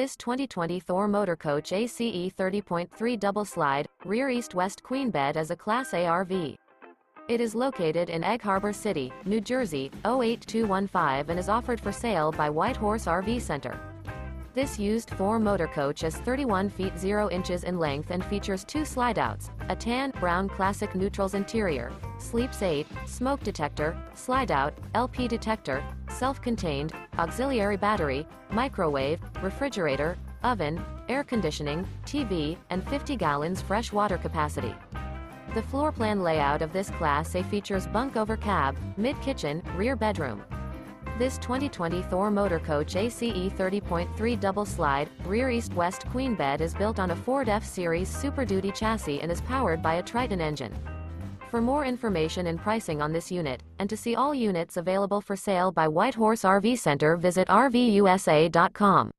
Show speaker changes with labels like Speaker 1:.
Speaker 1: This 2020 Thor Motor Coach A.C.E. 30.3 double slide, rear east-west queen bed is a Class A RV. It is located in Egg Harbor City, New Jersey, 08215 and is offered for sale by White Horse RV Center. This used Thor Motor Coach is 31 feet 0 inches in length and features 2 slideouts, a tan, brown classic neutrals interior, sleeps 8, smoke detector, slideout, LP detector, self-contained, auxiliary battery, microwave, refrigerator, oven, air conditioning, TV, and 50 gallons fresh water capacity. The floor plan layout of this Class A features bunk over cab, mid-kitchen, rear bedroom. This 2020 Thor Motor Coach A.C.E. 30.3 double slide, rear east-west queen bed is built on a Ford F-Series Super Duty chassis and is powered by a Triton engine. For more information and pricing on this unit, and to see all units available for sale by White Horse RV Center, visit RVUSA.com.